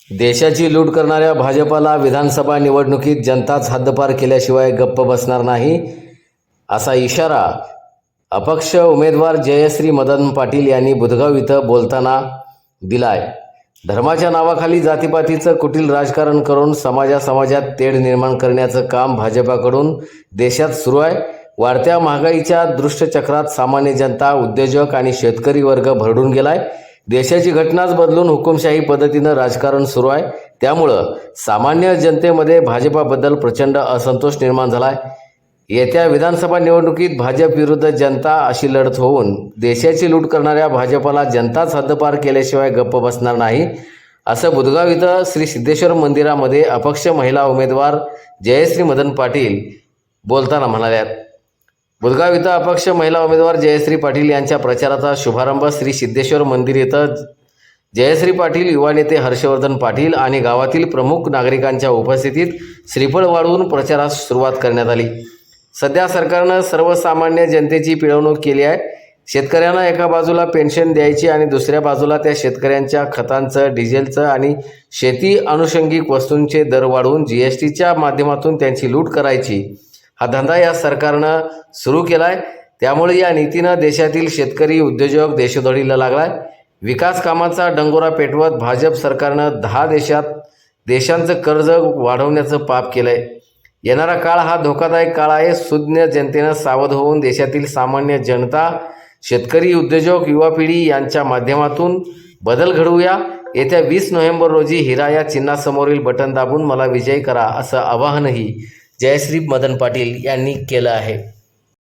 देशाची लूट करणाऱ्या भाजपाला विधानसभा निवडणुकीत जनताच हद्दपार केल्याशिवाय गप्प बसणार नाही, असा इशारा अपक्ष उमेदवार जयश्री मदन पाटील यांनी बुधगाव इथं बोलताना दिलाय। धर्माच्या नावाखाली जातीपातीचं कुटील राजकारण करून समाजात तेढ निर्माण करण्याचं काम भाजपाकडून देशात सुरू आहे। वाढत्या महागाईच्या दुष्टचक्रात सामान्य जनता, उद्योजक आणि शेतकरी वर्ग भरडून गेलाय। देशाची घटनाच बदलून हुकुमशाही पद्धतीनं राजकारण सुरू आहे। त्यामुळं सामान्य जनतेमध्ये भाजपाबद्दल प्रचंड असंतोष निर्माण झालाय। येत्या विधानसभा निवडणुकीत भाजप विरुद्ध जनता अशी लढत होऊन देशाची लूट करणाऱ्या भाजपाला जनताच हद्दपार केल्याशिवाय गप्प बसणार नाही, असं बुधगाव इथं श्री सिद्धेश्वर मंदिरामध्ये अपक्ष महिला उमेदवार जयश्री मदन पाटील बोलताना म्हणाल्यात। बुधगाव इथं अपक्ष महिला उमेदवार जयश्री पाटील यांच्या प्रचाराचा शुभारंभ श्री सिद्धेश्वर मंदिर येथे जयश्री पाटील, युवा नेते हर्षवर्धन पाटील आणि गावातील प्रमुख नागरिकांच्या उपस्थितीत श्रीफळ वाढवून प्रचारास सुरुवात करण्यात आली। सध्या सरकारनं सर्वसामान्य जनतेची पिळवणूक केली आहे। शेतकऱ्यांना एका बाजूला पेन्शन द्यायची आणि दुसऱ्या बाजूला त्या शेतकऱ्यांच्या खतांचं, डिझेलचं आणि शेती अनुषंगिक वस्तूंचे दर वाढवून जीएसटीच्या माध्यमातून त्यांची लूट करायची हा धंदा या सरकारनं सुरू केलाय। त्यामुळे या नीतीनं देशातील शेतकरी, उद्योजक देशोधडीला लागलाय। विकास कामांचा डंगोरा पेटवत भाजप सरकारनं 10 देशांचं कर्ज वाढवण्याचं पाप केलंय। येणारा काळ हा धोकादायक काळ आहे। सुज्ञ जनतेनं सावध होऊन देशातील सामान्य जनता, शेतकरी, उद्योजक, युवा पिढी यांच्या माध्यमातून बदल घडवूया। येत्या 20 नोव्हेंबर रोजी हिरा या चिन्हासमोरील बटन दाबून मला विजयी करा, असं आवाहनही जयश्री मदन पाटील यांनी केलं आहे।